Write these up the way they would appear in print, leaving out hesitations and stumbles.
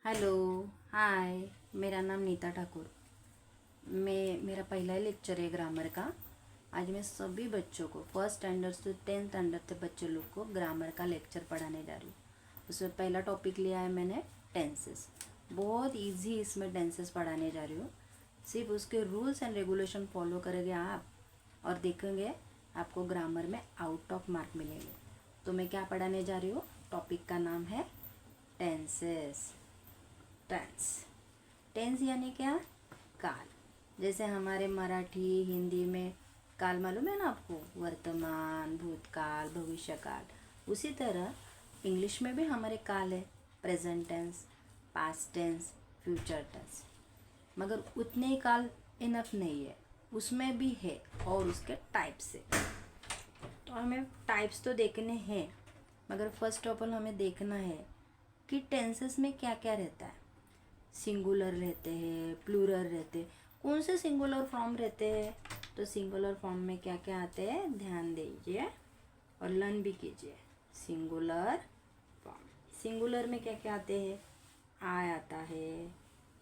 Hello. हाय। मेरा नाम नीता ठाकुर। मेरा पहला ही लेक्चर है ग्रामर का। आज मैं सभी बच्चों को फर्स्ट स्टैंडर्ड से 10th स्टैंडर्ड के बच्चे लोग को ग्रामर का लेक्चर पढ़ाने जा रही हूँ। उसमें पहला टॉपिक लिया है मैंने टेंसेस। बहुत इजी इसमें टेंसेस पढ़ाने जा रही हूँ। सिर्फ उसके रूल्स एंड रेगुलेशन फॉलो करेंगे आप और देखेंगे आपको ग्रामर में आउट ऑफ मार्क मिलेंगे। तो मैं क्या पढ़ाने जा रही हूँ, टॉपिक का नाम है टेंसेस। टेंस। टेंस यानी क्या? काल। जैसे हमारे मराठी हिंदी में काल मालूम है ना आपको, वर्तमान, भूतकाल, भविष्यकाल। उसी तरह इंग्लिश में भी हमारे काल है, present tense, past tense, future tense. मगर उतने ही काल इनफ नहीं है, उसमें भी है और उसके टाइप्स है। तो हमें टाइप्स तो देखने हैं, मगर फर्स्ट ऑफ ऑल हमें देखना है कि टेंसेस में क्या क्या रहता है। सिंगुलर रहते हैं, प्लूरल रहते हैं। कौन से सिंगुलर फॉर्म रहते हैं, तो सिंगुलर फॉर्म में क्या क्या आते हैं ध्यान दीजिए और लर्न भी कीजिए। सिंगुलर फॉर्म, सिंगुलर में क्या क्या आते हैं? आई आता है,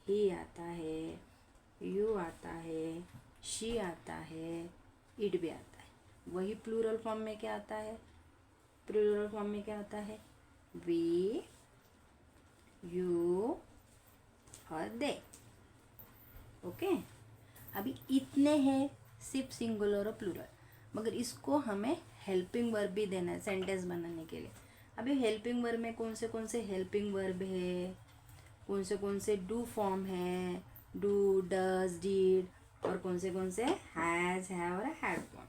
ही आता है, यू आता है, शी आता है, इट भी आता है। वही प्लूरल फॉर्म में क्या आता है? प्लूरल फॉर्म में क्या आता है? वी, यू और दे। ओके। अभी इतने हैं सिर्फ सिंगुलर और प्लूरल, मगर इसको हमें हेल्पिंग वर्ब भी देना है सेंटेंस बनाने के लिए। अभी हेल्पिंग वर्ब में कौन से हेल्पिंग वर्ब है, कौन से डू फॉर्म है, डू, डज, डीड, और कौन से हैज़, हैव और हैड फॉर्म।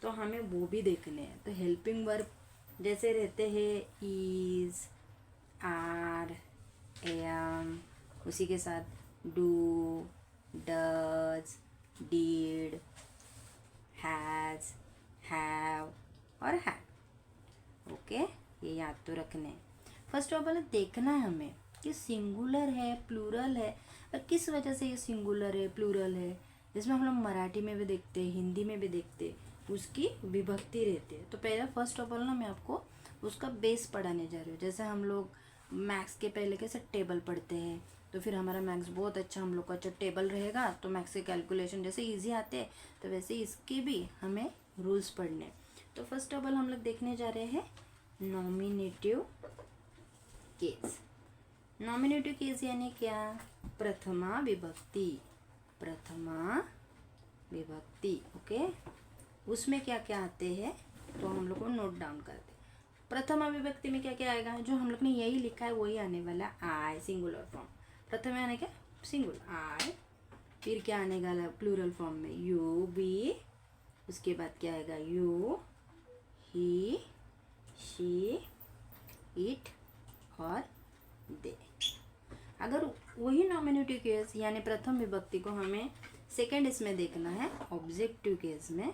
तो हमें वो भी देखने हैं। तो हेल्पिंग वर्ब जैसे रहते हैं इज, आर, एम, उसी के साथ do, does, did, has, have और हैड। ओके, ये याद तो रखने हैं। फर्स्ट ऑफ ऑल देखना है हमें कि सिंगुलर है, प्लूरल है, और किस वजह से ये सिंगुलर है, प्लूरल है। जिसमें हम लोग मराठी में भी देखते हैं, हिंदी में भी देखते हैं, उसकी विभक्ति रहती है। तो पहले फर्स्ट ऑफ ऑल ना मैं आपको उसका बेस पढ़ाने जा रही हूँ। जैसे हम लोग मैथ्स के पहले कैसे टेबल पढ़ते हैं, तो फिर हमारा मैथ्स बहुत अच्छा, हम लोग का अच्छा टेबल रहेगा तो मैथ्स के कैलकुलेशन जैसे इजी आते हैं, तो वैसे इसके भी हमें रूल्स पढ़ने। तो फर्स्ट ऑफ ऑल हम लोग देखने जा रहे हैं नॉमिनेटिव केस। नॉमिनेटिव केस यानी क्या? प्रथमा विभक्ति। प्रथमा विभक्ति। ओके, उसमें क्या क्या आते हैं तो हम लोग को नोट डाउन करते हैं। प्रथमा विभक्ति में क्या क्या आएगा? जो हम लोग ने यही लिखा है वही आने वाला है। I, singular form. प्रथम में आने क्या? Singular I. फिर क्या आने वाला प्लूरल फॉर्म में? You, we. उसके बाद क्या आएगा? यू, ही, शी, इट और दे। अगर वही नॉमिनेटिव केस यानी प्रथम विभक्ति को हमें सेकंड इसमें देखना है, ऑब्जेक्टिव केस में,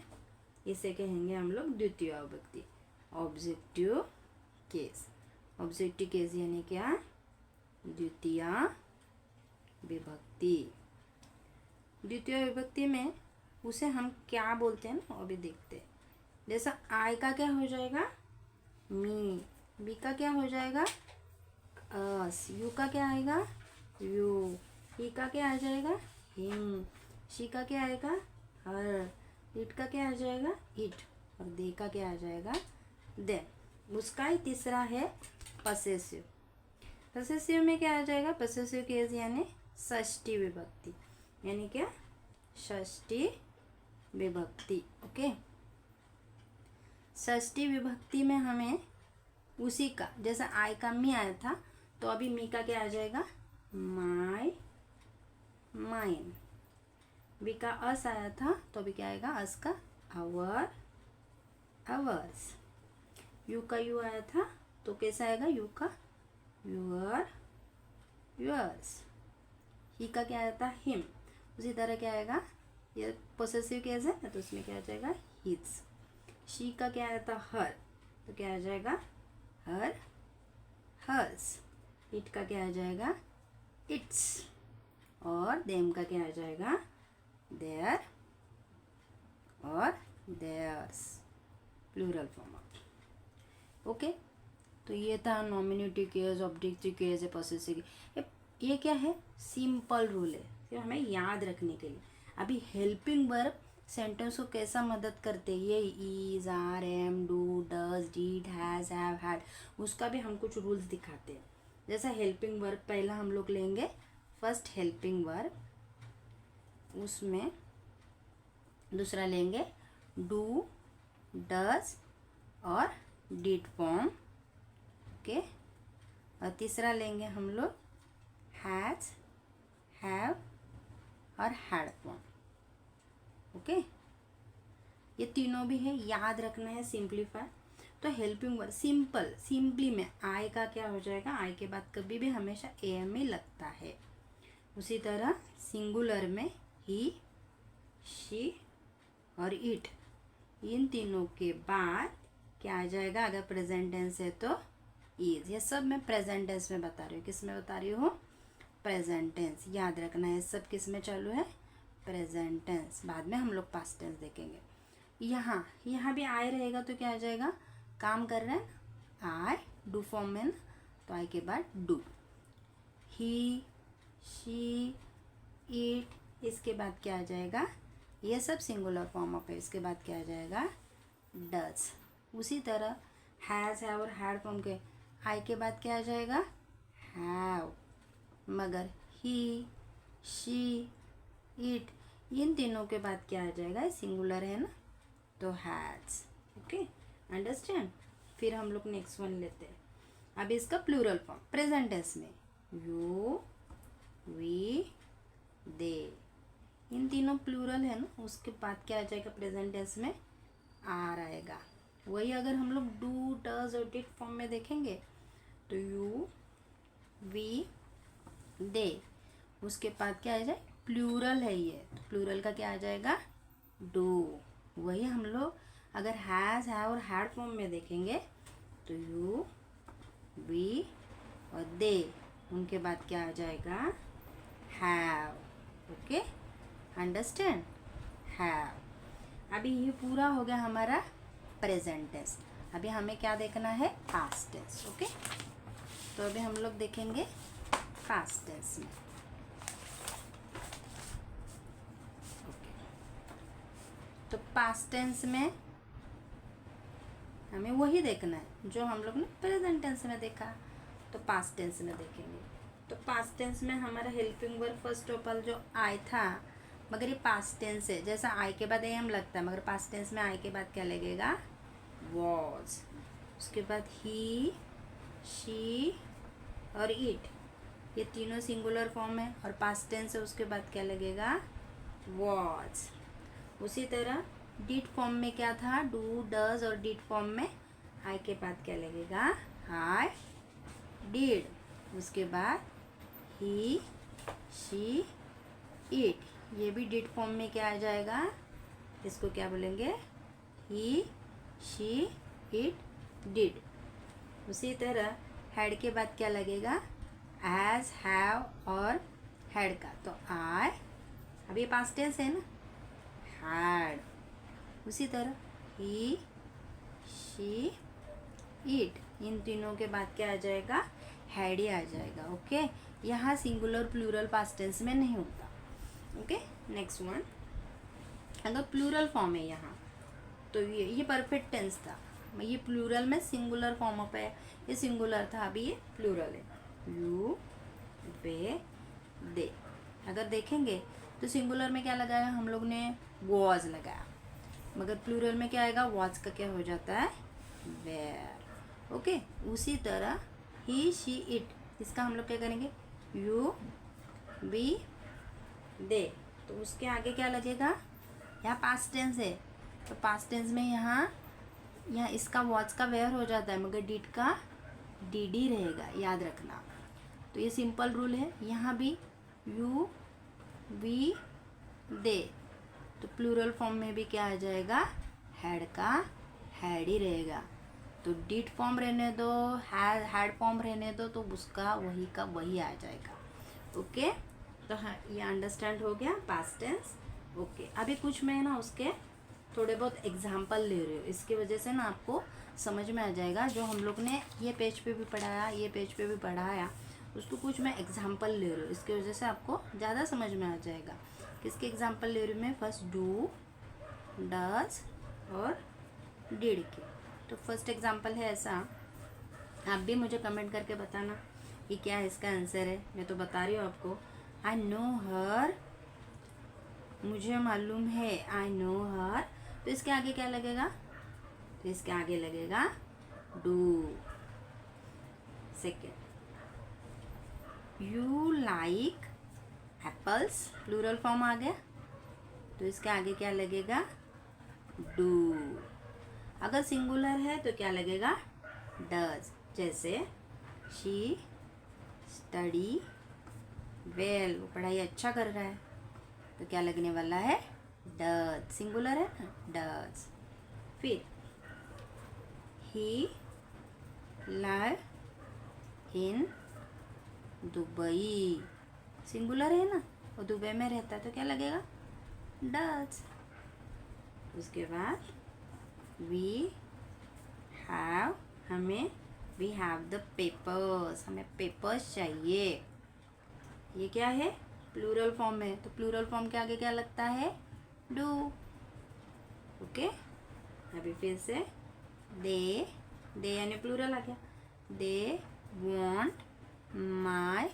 इसे कहेंगे हम लोग द्वितीय विभक्ति, ऑब्जेक्टिव केस। ऑब्जेक्टिव केस यानी क्या? द्वितीय विभक्ति। द्वितीय विभक्ति में उसे हम क्या बोलते हैं ना, अभी देखते हैं। जैसा आई का क्या हो जाएगा? मी। बी का क्या हो जाएगा? अस। यू का क्या आएगा? यू। ही का क्या आ जाएगा? हिम। शी का क्या आएगा? हर। इट का क्या आ जाएगा? इट। और दे का क्या आ जाएगा? देम। उसका ही तीसरा है पसेसिव। पसेसिव में क्या आ जाएगा? पसेसिव केस यानी षष्ठी विभक्ति। यानी क्या? षष्ठी विभक्ति। ओके, षष्ठी विभक्ति में हमें उसी का, जैसा आई का मी आया था तो अभी मी का क्या आ जाएगा? माई, माइन। बी का अस आया था तो अभी क्या आएगा? अस का आवर, आवर्स। यू का यू आया था तो कैसा आएगा? यू का यूर, यूर्स। ही का क्या आया था? हिम। उसी तरह क्या आएगा? ये पोसेसिव केस है तो उसमें क्या आ जाएगा? हिज। शी का क्या आया था? हर, तो क्या आ जाएगा? हर, हर्स। इट का क्या आ जाएगा? इट्स। और देम का क्या आ जाएगा? देयर और theirs, plural form of. Okay, तो ये था नॉमिनेटिव केस, ऑब्जेक्टिव केस है, पॉसेसिव। ये क्या है, सिंपल रूल है, ये हमें याद रखने के लिए। अभी हेल्पिंग वर्ब सेंटेंस को कैसा मदद करते हैं, ये is, are, am, do, does, did, has, have, had, उसका भी हम कुछ रूल्स दिखाते हैं। जैसा हेल्पिंग वर्ब पहला हम लोग लेंगे, फर्स्ट हेल्पिंग वर्ब, उसमें दूसरा लेंगे डू, डज और डिड फॉर्म, ओके। और तीसरा लेंगे हम लोग हैज, हैव और हैड फॉर्म, ओके। ये तीनों भी है, याद रखना है, सिंप्लीफाई। तो हेल्पिंग वर्ब सिंपल, सिंपली में आई का क्या हो जाएगा, आई के बाद कभी भी हमेशा एम ही लगता है। उसी तरह सिंगुलर में ही, शी और इट, इन तीनों के बाद क्या आ जाएगा, अगर प्रेजेंट टेंस है तो इज। ये सब मैं प्रेजेंट टेंस में बता रही हूँ, किस में बता रही हूँ, प्रेजेंट टेंस। याद रखना है सब किस में चालू है, प्रेजेंट टेंस। बाद में हम लोग पास्ट टेंस देखेंगे। यहाँ भी आई रहेगा तो क्या आ जाएगा, काम कर रहे हैं, आई, डू फॉर्म में, तो आई के बाद डू। ही, शी, इट, इसके बाद क्या आ जाएगा, ये सब सिंगुलर फॉर्म ऑफ है, इसके बाद क्या आ जाएगा, डज। उसी तरह हैज़, हैव और हैड फॉर्म के आई के बाद क्या आ जाएगा, हैव। मगर ही, शी, इट, इन तीनों के बाद क्या आ जाएगा, सिंगुलर है ना, तो हैज़, ओके, अंडरस्टैंड। फिर हम लोग नेक्स्ट वन लेते हैं। अब इसका प्लूरल फॉर्म प्रेजेंट टेंस में, यू, वी, दे, इन तीनों प्लूरल है ना, उसके बाद क्या आ जाएगा प्रेजेंट टेंस में, आर आएगा। वही अगर हम लोग डू, डज और डिड फॉर्म में देखेंगे तो यू, वी, दे, उसके बाद क्या आ जाए, प्लूरल है ये, तो प्लूरल का क्या आ जाएगा, डू। वही हम लोग अगर हैज़, हैव और हैड फॉर्म में देखेंगे तो यू, वी और दे, उनके बाद क्या आ जाएगा, हैव, ओके, अंडरस्टैंड, हैव। अभी ये पूरा हो गया हमारा प्रेजेंट टेंस। अभी हमें क्या देखना है, पास्ट टेंस, ओके। तो अभी हम लोग देखेंगे पास्ट टेंस में, ओके। तो पास्ट टेंस में हमें वही देखना है जो हम लोग ने प्रेजेंट टेंस में देखा, तो पास्ट टेंस में देखेंगे। तो पास्ट टेंस में हमारा helping verb first of all जो आई था, मगर ये पास्ट टेंस है, जैसा आई के बाद एम लगता है, मगर पास्ट टेंस में आई के बाद क्या लगेगा, वॉज। उसके बाद ही, शी और इट, ये तीनों सिंगुलर फॉर्म है और पास्ट टेंस है, उसके बाद क्या लगेगा, वॉज। उसी तरह डिड फॉर्म में क्या था, डू, डज और डिड फॉर्म में आई के बाद क्या लगेगा, आई डिड। उसके बाद ही, शी, इट, ये भी डिड फॉर्म में क्या आ जाएगा, इसको क्या बोलेंगे, ही, शी, इट, डिड। उसी तरह हैड के बाद क्या लगेगा, एज, हैव और हैड का, तो आई, अब ये पास्ट टेंस है ना, हैड। उसी तरह ही, शी, इट, इन तीनों के बाद क्या आ जाएगा, हैड ही आ जाएगा, ओके। यहाँ सिंगुलर प्लूरल पास्ट टेंस में नहीं होता, ओके। नेक्स्ट वन, अगर प्लूरल फॉर्म है यहाँ तो ये परफेक्ट टेंस था, ये प्लूरल में सिंगुलर फॉर्म ऑफ है, ये सिंगुलर था, अभी ये प्लूरल है, यू, वे, दे। अगर देखेंगे तो सिंगुलर में क्या लगाया हम लोग ने, वॉज लगाया, मगर प्लूरल में क्या आएगा, वॉज का क्या हो जाता है, वेयर, ओके। उसी तरह ही, शी, इट, इसका हम लोग क्या करेंगे, यू, वी, दे, तो उसके आगे क्या लगेगा, यहाँ पास्ट टेंस है तो पास्ट टेंस में यहाँ इसका वॉच का वेयर हो जाता है, मगर डिड का डिड ही रहेगा, याद रखना। तो ये सिंपल रूल है। यहाँ भी यू, वी, दे, तो प्लूरल फॉर्म में भी क्या आ जाएगा, हैड का हैड ही रहेगा। तो डिड फॉर्म रहने दो, हैड फॉर्म रहने दो, तो उसका वही का वही आ जाएगा, ओके। तो हाँ, ये अंडरस्टैंड हो गया पास्ट टेंस, ओके। अभी कुछ मैं ना उसके थोड़े बहुत एग्जाम्पल ले रही हूँ, इसकी वजह से ना आपको समझ में आ जाएगा, जो हम लोग ने ये पेज पे भी पढ़ाया, ये पेज पे भी पढ़ाया, उसको कुछ मैं एग्जाम्पल ले रही हूँ, इसकी वजह से आपको ज़्यादा समझ में आ जाएगा। किसके एग्जाम्पल ले रही हूँ मैं? फर्स्ट डू, डज और डिड के। तो फर्स्ट एग्जाम्पल है ऐसा, आप भी मुझे कमेंट करके बताना कि क्या इसका आंसर है। मैं तो बता रही हूँ आपको, आई नो हर, मुझे मालूम है, आई नो हर। तो इसके आगे क्या लगेगा? तो इसके आगे लगेगा do. Second, you like apples, plural form आ गया, तो इसके आगे क्या लगेगा? डू। अगर सिंगुलर है तो क्या लगेगा? डज। जैसे शी स्टडी वेल, वो पढ़ाई अच्छा कर रहा है, तो क्या लगने वाला है? डज। सिंगुलर है ना, डज। फिर ही लाइव इन दुबई, सिंगुलर है ना, वो दुबई में रहता है, तो क्या लगेगा? डज। उसके बाद वी हैव, हमें वी हैव द पेपर्स, हमें पेपर्स चाहिए। ये क्या है? प्लूरल फॉर्म है, तो प्लूरल फॉर्म के आगे क्या लगता है? डू। ओके, अभी फिर से दे यानी प्लूरल आ गया, they want my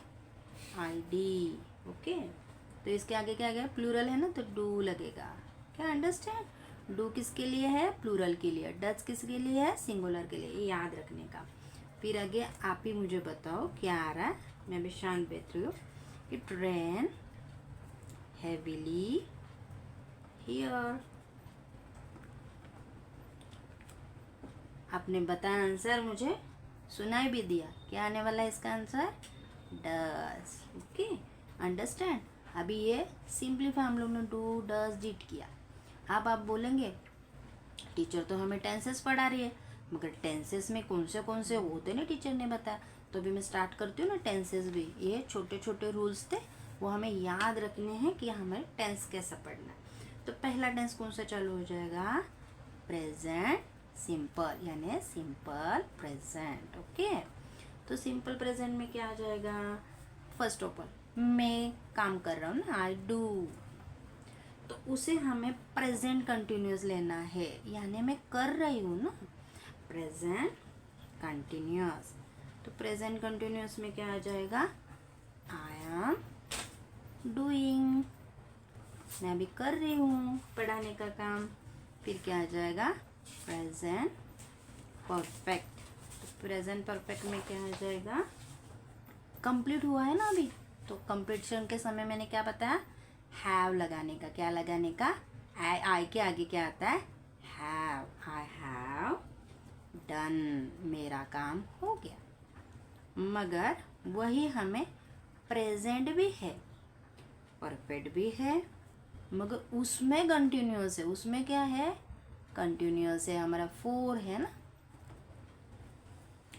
ID। Okay, तो इसके आगे क्या आ गया? प्लूरल है ना, तो डू लगेगा। क्या अंडरस्टैंड? डू किसके लिए है? प्लूरल के लिए। डज किसके लिए है? सिंगुलर के लिए। ये याद रखने का। फिर आगे आप ही मुझे बताओ क्या आ रहा है। मैं भी शांत बैठ रही हूँ। It rain heavily here. आपने बताया आंसर, मुझे सुनाई भी दिया। क्या आने वाला है इसका आंसर? डज। Okay, understand. अभी ये सिंपलीफाई हम लोग ने डू डज डिड किया। अब आप बोलेंगे टीचर तो हमें टेंसेस पढ़ा रही है, मगर टेंसेस में कौन से होते ना, टीचर ने बताया। तो अभी मैं स्टार्ट करती हूँ ना टेंसेस भी। ये छोटे छोटे रूल्स थे, वो हमें याद रखने हैं कि हमें टेंस कैसा पढ़ना है। तो पहला टेंस कौन सा चालू हो जाएगा? प्रेजेंट सिंपल, यानी सिंपल प्रेजेंट। ओके, तो सिंपल प्रेजेंट में क्या आ जाएगा? फर्स्ट ऑफ ऑल मैं काम कर रहा हूँ ना, आई डू, तो उसे हमें प्रेजेंट कंटिन्यूस लेना है, यानी मैं कर रही हूँ ना, प्रेजेंट कंटिन्यूस। तो प्रेजेंट कंटिन्यूस में क्या आ जाएगा? आई एम डूइंग, मैं अभी कर रही हूँ पढ़ाने का काम। फिर क्या आ जाएगा? Present perfect. तो प्रेजेंट परफेक्ट में क्या आ जाएगा? कंप्लीट हुआ है ना अभी, तो कंप्लीशन के समय मैंने क्या बताया? हैव लगाने का। क्या लगाने का? आई के आगे क्या आता है? हैव। आई हैव डन, मेरा काम हो गया। मगर वही हमें प्रेजेंट भी है, परफेक्ट भी है, मगर उसमें कंटिन्यूस है। उसमें क्या है? कंटिन्यूस है। हमारा फोर है ना,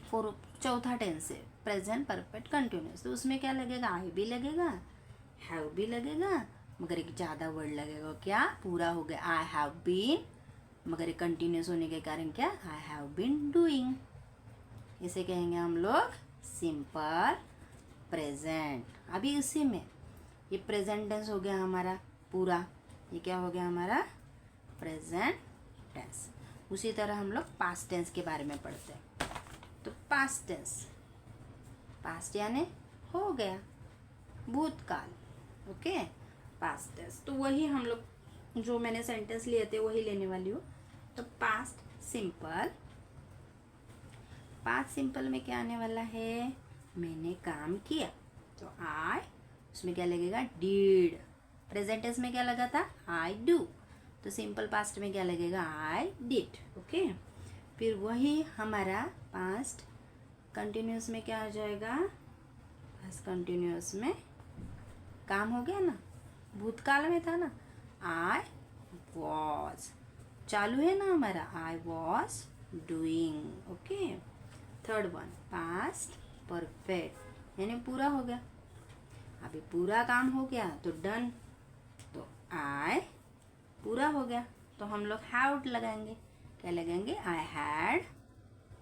फोर चौथा टेंस है, प्रेजेंट परफेक्ट कंटिन्यूस। तो उसमें क्या लगेगा? आई भी लगेगा, हैव भी लगेगा, मगर एक ज़्यादा वर्ड लगेगा। क्या? पूरा हो गया, आई हैव बीन, मगर एक कंटिन्यूस होने के कारण क्या? I have been doing. इसे कहेंगे हम लोग सिंपल प्रेजेंट। अभी उसी में ये प्रेजेंट टेंस हो गया हमारा पूरा। ये क्या हो गया हमारा? Present tense. उसी तरह हम लोग पास्ट टेंस के बारे में पढ़ते हैं। तो पास्ट टेंस, पास्ट यानी हो गया, भूतकाल। Okay, past tense. तो वही हम लोग जो मैंने सेंटेंस लिए थे वही लेने वाली हूँ। तो पास्ट सिंपल, पास्ट सिंपल में क्या आने वाला है? मैंने काम किया, तो आई, उसमें क्या लगेगा? डिड। प्रेजेंट टेंस में क्या लगा था? I do. तो सिंपल पास्ट में क्या लगेगा? I did. ओके, फिर वही हमारा पास्ट कंटिन्यूस में क्या आ जाएगा? पास्ट कंटिन्यूस में काम हो गया ना, भूतकाल में था ना, आई वॉज। चालू है ना हमारा, I was doing. Okay, third one past perfect, यानी पूरा हो गया। अभी पूरा काम हो गया तो डन, तो आई पूरा हो गया, तो हम लोग हैव लगाएंगे। क्या लगाएंगे? I had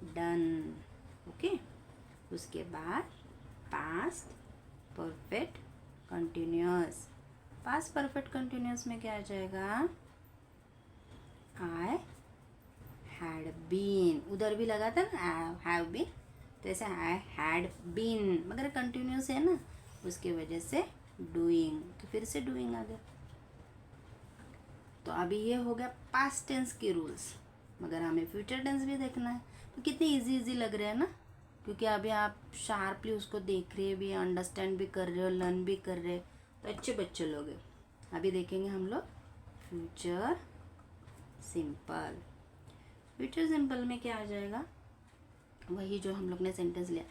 done. ओके, उसके बाद past perfect continuous. Past perfect continuous में क्या आ जाएगा? आई हैड बीन, उधर भी लगा था ना हैव बीन, तो ऐसे आई हैड बीन, मगर कंटिन्यूअस है ना, उसकी वजह से डूइंग, तो फिर से डूइंग आ गया। तो अभी ये हो गया पास्ट टेंस की रूल्स, मगर हमें फ्यूचर टेंस भी देखना है। तो कितनी इजी लग रहा है ना, क्योंकि अभी आप शार्पली उसको देख रहे भी, अंडरस्टैंड भी कर रहे हो, लर्न भी कर रहे, तो अच्छे बच्चे लोग हैं। अभी देखेंगे हम लोग फ्यूचर सिंपल। फ्यूचर सिंपल में क्या आ जाएगा? वही जो हम लोग ने सेंटेंस लिया,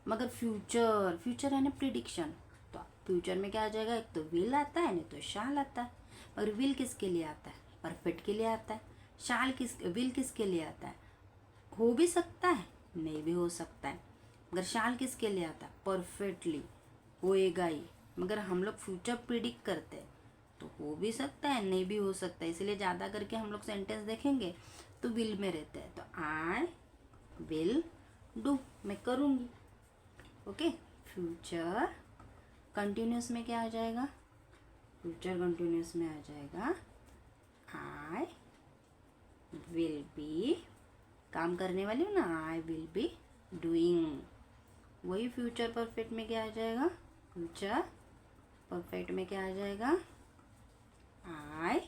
मगर फ्यूचर है ना प्रिडिक्शन, तो फ्यूचर में क्या आ जाएगा? एक तो विल आता है, नहीं तो शाल आता है। और विल किसके लिए आता है? परफेक्ट के लिए आता है। विल किसके लिए आता है? हो भी सकता है, नहीं भी हो सकता है। मगर शाल किसके लिए आता है? परफेक्टली होएगा ही। मगर हम लोग फ्यूचर प्रिडिक्ट करते हैं, तो हो भी सकता है, नहीं भी हो सकता है। इसलिए ज़्यादा करके हम लोग सेंटेंस देखेंगे तो विल में रहते हैं। तो आई विल डू, मैं करूँगी। ओके, फ्यूचर कंटिन्यूस में क्या आ जाएगा? फ्यूचर कंटिन्यूस में आ जाएगा आई विल बी, काम करने वाली हूँ ना, आई विल बी डूइंग। वही फ्यूचर परफेक्ट में क्या आ जाएगा? फ्यूचर परफेक्ट में क्या आ जाएगा? आई,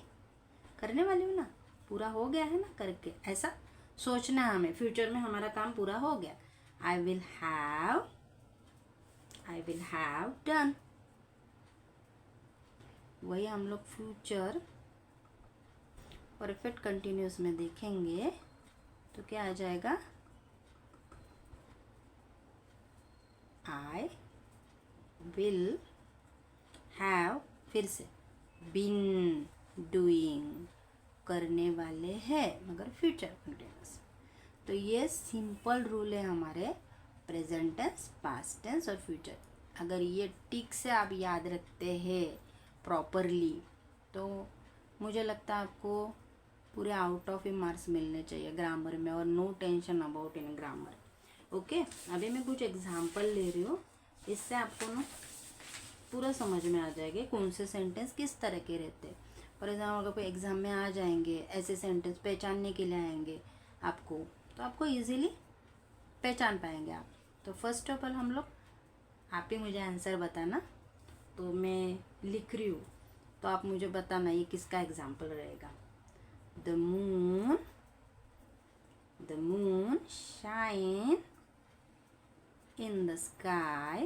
करने वाली हूँ ना, पूरा हो गया है ना करके, ऐसा सोचना है हमें। फ्यूचर में हमारा काम पूरा हो गया। I will have done. वही हम लोग फ्यूचर परफेक्ट कंटिन्यूस में देखेंगे तो क्या आ जाएगा? आई विल हैव, फिर से बीन डूइंग, करने वाले हैं, मगर फ्यूचर कंटिन्यूस। तो ये सिंपल रूल है हमारे प्रेजेंट टेंस, पास्ट टेंस और फ्यूचर। अगर ये टिक से आप याद रखते हैं प्रॉपरली, तो मुझे लगता है आपको पूरे आउट ऑफ मार्क्स मिलने चाहिए ग्रामर में, और no tension about in grammar. Okay, अभी मैं कुछ एग्जांपल ले रही हूँ, इससे आपको ना पूरा समझ में आ जाएगा कौन से सेंटेंस किस तरह के रहते हैं। फॉर एग्जाम्पल अगर कोई एग्ज़ाम में आ जाएंगे, ऐसे सेंटेंस पहचानने के लिए आएंगे आपको, तो आपको इजीली पहचान पाएंगे आप। तो फर्स्ट ऑफ ऑल हम लोग, आप ही मुझे आंसर बताना, तो मैं लिख रही हूँ, तो आप मुझे बताना ये किसका एग्जाम्पल रहेगा। The moon shine in the sky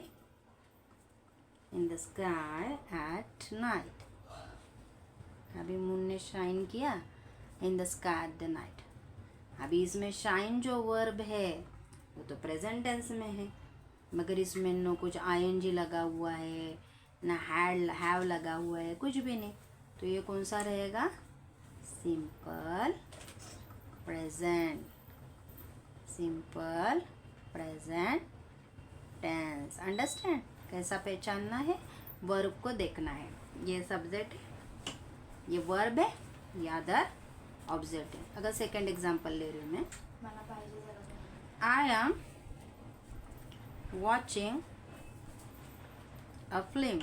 at night. अभी मून ने शाइन किया in the sky at the night. अभी इसमें शाइन जो वर्ब है वो तो प्रेजेंट टेंस में है, मगर इसमें न कुछ आईएनजी लगा हुआ है, ना हैव लगा हुआ है, कुछ भी नहीं। तो ये कौन सा रहेगा? Simple present tense. अंडरस्टैंड? कैसा पहचानना है? वर्ब को देखना है। ये सब्जेक्ट है, ये वर्ब है, ये अदर ऑब्जेक्ट है। अगर सेकंड एग्जांपल ले रही हूँ मैं, I am watching a film.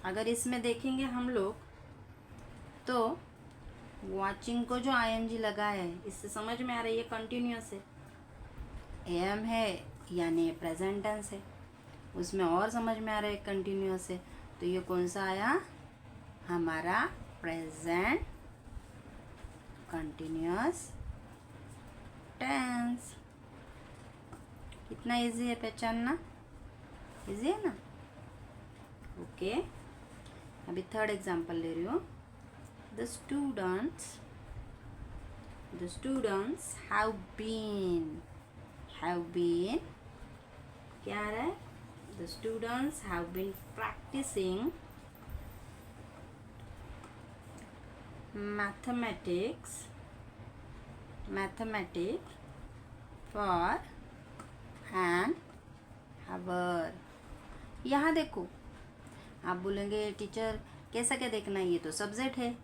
अगर इसमें देखेंगे हम लोग तो वॉचिंग को जो आईएनजी लगा है, इससे समझ में आ रहा है ये कंटिन्यूअस है, एम है यानी प्रेजेंट टेंस है। उसमें और समझ में आ रहा है कंटिन्यूअस है, तो ये कौन सा आया? हमारा प्रेजेंट कंटिन्यूअस टेंस। कितना इजी है पहचानना, इजी है ना? ओके, अभी थर्ड एग्जांपल ले रही हूँ। द स्टूडेंट्स हैव बीन क्या आ रहा है? The students have been practising mathematics for an hour. यहाँ देखो, आप बोलेंगे टीचर कैसा क्या देखना है, ये तो सब्जेक्ट है,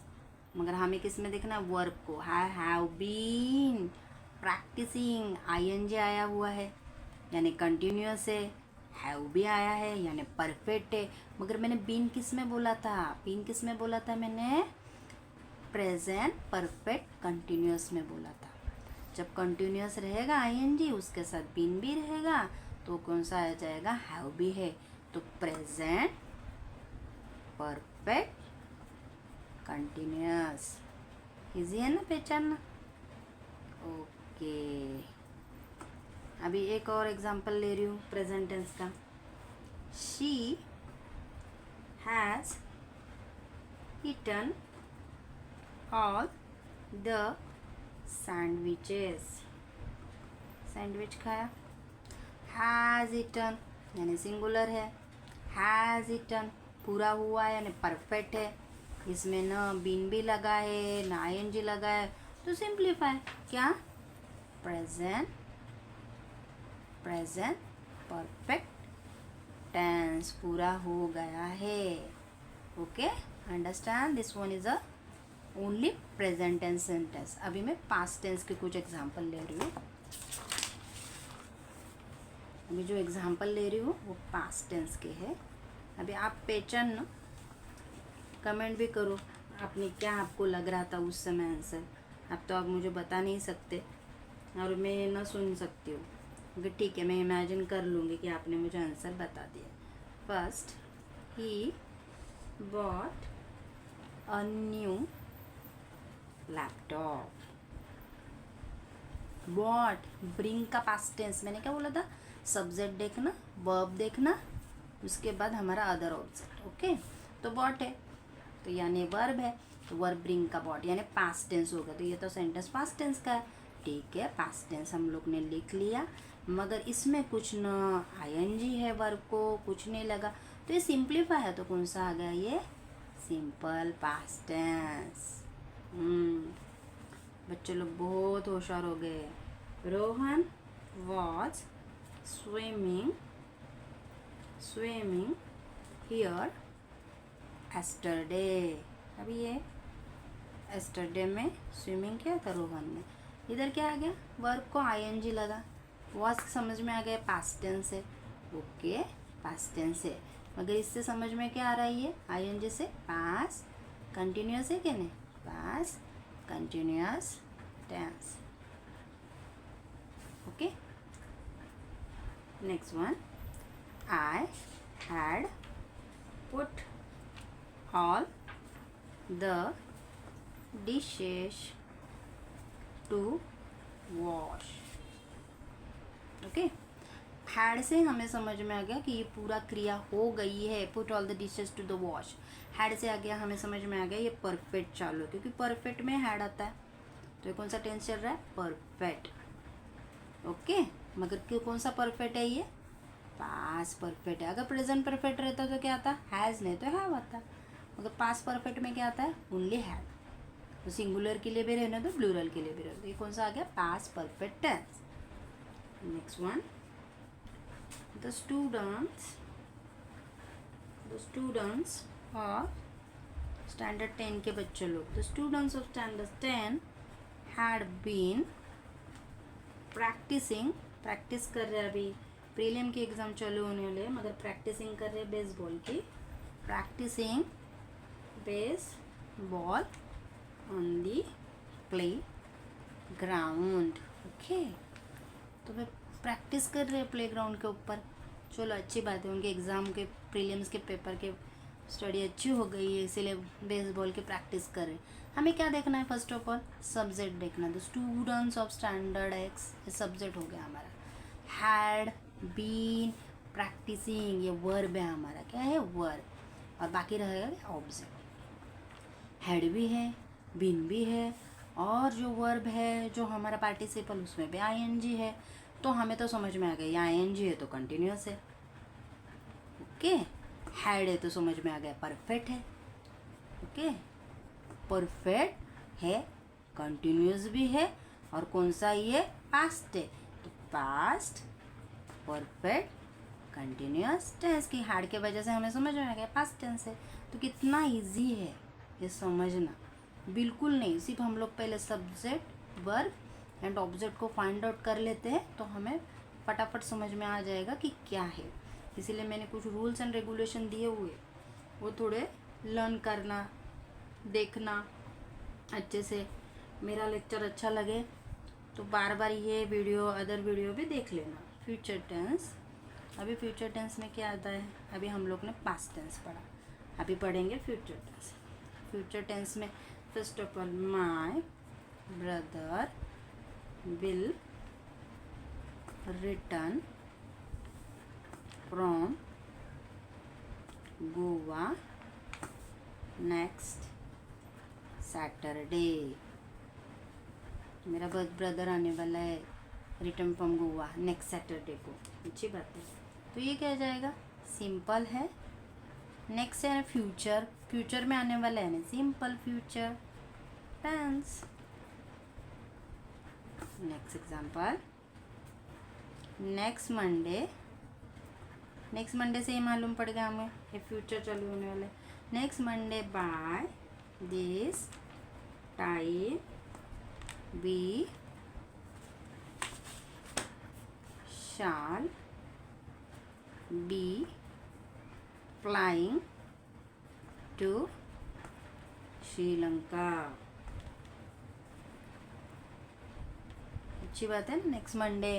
मगर हमें किस में देखना है? वर्ब को। I have been practising, ING आया हुआ है यानी कंटिन्यूअस है, हैव भी आया है यानी परफेक्ट है। मगर मैंने बीन किस में बोला था, बीन किस में बोला था मैंने, प्रेजेंट परफेक्ट कंटिन्यूअस में बोला था। जब कंटिन्यूअस रहेगा आईएनजी उसके साथ बीन भी रहेगा तो कौन सा आ जाएगा, हैव भी है। तो प्रेजेंट परफेक्ट कंटिन्यूअस, इजी है ना पहचानना। ओके, अभी एक और एग्जांपल ले रही हूँ प्रेजेंट टेंस का। She has eaten all the sandwiches, sandwich खाया। हैज ईटन यानी सिंगुलर है, हैज ईटन पूरा हुआ है यानी परफेक्ट है। इसमें न बीन भी लगा है न आईएनजी लगा है, तो सिंप्लीफाई क्या, प्रेजेंट प्रेजेंट परफेक्ट टेंस पूरा हो गया है। Okay, understand, this one is a only present tense sentence. अभी मैं पास्ट टेंस के कुछ एग्जांपल ले रही हूँ। अभी जो एग्जांपल ले रही हूँ वो पास्ट टेंस के है। अभी आप पहचान कमेंट भी करो, आपने क्या आपको लग रहा था उस समय आंसर। अब तो आप मुझे बता नहीं सकते और मैं ना सुन सकती हूँ, क्योंकि ठीक है मैं इमेजिन कर लूँगी कि आपने मुझे आंसर बता दिया। First, he bought a new laptop. Bought, bring का पास्ट टेंस, मैंने क्या बोला था, सब्जेक्ट देखना, वर्ब देखना, उसके बाद हमारा अदर ऑब्जेक्ट। ओके, तो बॉट है तो यानी वर्ब है, तो वर्ब ब्रिंग का बॉट यानी पास्ट टेंस होगा। तो ये तो सेंटेंस पास्ट टेंस का है। ठीक है, पास्ट टेंस हम लोग ने लिख लिया, मगर इसमें कुछ न आईएनजी है, वर्ब को कुछ नहीं लगा, तो ये सिंप्लीफाई है। तो कौन सा आ गया, ये सिंपल पास्ट टेंस। बच्चे लोग बहुत होशियार हो गए। Rohan was swimming here yesterday. अभी ये एस्टरडे में स्विमिंग किया था रोहन ने। इधर क्या आ गया, वर्ब को आईएनजी लगा, वॉज समझ में आ गया पास्ट टेंस है। ओके, पास्ट टेंस है, मगर इससे समझ में क्या आ रहा है, ये आईएनजी से पास्ट कंटिन्यूअस है कि नहीं, past continuous tense. Okay, next one, I had put all the dishes to wash। Okay, had से हमें समझ में आ गया कि ये पूरा क्रिया हो गई है, put all the dishes to the wash. Had से आ गया, हमें समझ में आ गया ये परफेक्ट चालू है, क्योंकि परफेक्ट में हैड आता है। तो ये कौन सा टेंस चल रहा है, परफेक्ट। ओके, मगर क्यों कौन सा परफेक्ट है, ये पास्ट परफेक्ट है। अगर प्रेजेंट परफेक्ट रहता तो क्या आता, हैज़, नहीं तो हैव आता। मगर पास्ट परफेक्ट में क्या आता है, ओनली हैड। तो सिंगुलर के लिए भी रहने दो, प्लूरल के लिए भी रहने दो। ये कौन सा आ गया, past perfect tense. Next one, the students और स्टैंडर्ड 10 के बच्चे लोग, the students of standard 10 had been practice कर रहे हैं। अभी प्रीलिम की एग्ज़ाम चालू होने वाले, मगर प्रैक्टिसिंग कर रहे हैं बेसबॉल की, practising baseball on the playground. Okay, तो वे प्रैक्टिस कर रहे हैं प्ले ग्राउंड के ऊपर। चलो अच्छी बात है, उनके एग्ज़ाम के प्रीलिम्स के पेपर के स्टडी अच्छी हो गई है, इसीलिए बेसबॉल की प्रैक्टिस कर रहे हैं। हमें क्या देखना है, फर्स्ट ऑफ ऑल सब्जेक्ट देखना। The students of standard x, ये सब्जेक्ट हो गया हमारा। हैड बीन प्रैक्टिसिंग, ये वर्ब है हमारा, क्या है, वर्ब, और बाकी रहेगा ऑब्जेक्ट। हैड भी है, बीन भी है, और जो वर्ब है जो हमारा पार्टिसिपल उसमें भी आईएनजी है। तो हमें तो समझ में आ गया, ये आईएनजी है तो कंटिन्यूअस है। ओके, हैड है तो समझ में आ गया परफेक्ट है। ओके, परफेक्ट है, कंटिन्यूअस भी है, और कौन सा, ये पास्ट है। तो पास्ट परफेक्ट कंटिन्यूअस टेंस की हैड के वजह से हमें समझ में आ गया पास्ट टेंस है। तो कितना इजी है ये समझना, बिल्कुल नहीं। सिर्फ हम लोग पहले सब्जेक्ट वर्ब एंड ऑब्जेक्ट को फाइंड आउट कर लेते हैं तो हमें फटाफट समझ में आ जाएगा कि क्या है। इसीलिए मैंने कुछ रूल्स एंड रेगुलेशन दिए हुए, वो थोड़े लर्न करना, देखना अच्छे से। मेरा लेक्चर अच्छा लगे तो बार बार ये वीडियो, अदर वीडियो भी देख लेना। फ्यूचर टेंस, अभी फ्यूचर टेंस में क्या आता है? अभी हम लोग ने पास्ट टेंस पढ़ा, अभी पढ़ेंगे फ्यूचर टेंस। फ्यूचर टेंस में first of all my brother will return from Goa next Saturday. मेरा ब्रदर आने वाला है return from Goa next Saturday को। अच्छी बात है। तो ये क्या जाएगा? सिंपल है। नेक्स्ट है फ्यूचर, फ्यूचर में आने वाला है ना, simple future tense. Next example, next Monday. Next Monday से ही मालूम पड़ गया हमें ये फ्यूचर चालू होने वाला है। Next Monday by this time we shall be flying to Sri Lanka. अच्छी बात है। नेक्स्ट मंडे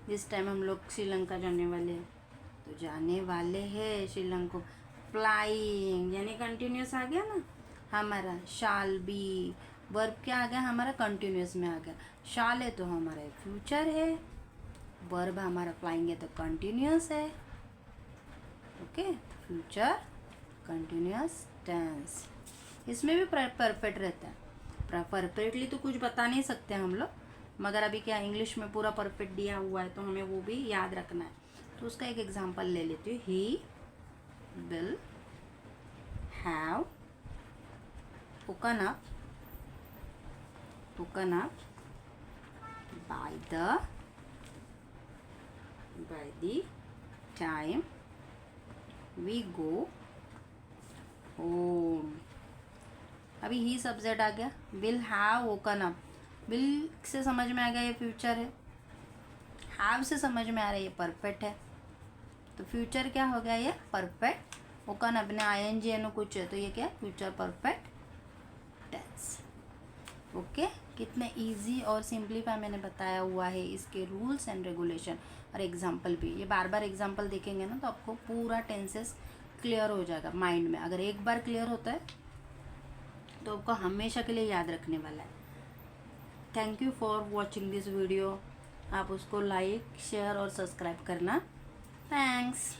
दिस टाइम हम लोग श्रीलंका जाने वाले हैं, तो जाने वाले हैं श्रीलंका। फ्लाइंग यानी कंटिन्यूस आ गया ना हमारा। शाल बी वर्ब क्या आ गया हमारा? कंटिन्यूस में आ गया। शाल है तो हमारा फ्यूचर है, वर्ब हमारा फ्लाइंग है तो कंटिन्यूस है। Okay, future continuous tense. इसमें भी परफेक्ट रहता है। परफेक्टली तो कुछ बता नहीं सकते हम लोग, मगर अभी क्या इंग्लिश में पूरा परफेक्ट दिया हुआ है तो हमें वो भी याद रखना है। तो उसका एक एग्जांपल ले लेती हूँ। He will have woken up by the time we go home। अभी ही सब्जेक्ट आ गया। Will have woken up, will say समझ में आ गया ये फ्यूचर है, हैव से समझ में आ रहा है ये परफेक्ट है। तो फ्यूचर क्या हो गया? ये परफेक्ट। वोकन अप ने ING एनो कुछ है तो ये क्या? Future perfect tense. ओके, कितने इजी और सिंप्लीफाई मैंने बताया हुआ है, इसके रूल्स एंड रेगुलेशन और एग्जांपल भी। ये बार बार एग्जांपल देखेंगे ना तो आपको पूरा टेंसेस क्लियर हो जाएगा माइंड में। अगर एक बार क्लियर होता है तो आपको हमेशा के लिए याद रखने वाला है। Thank you for watching this video. आप उसको लाइक, शेयर और सब्सक्राइब करना। थैंक्स।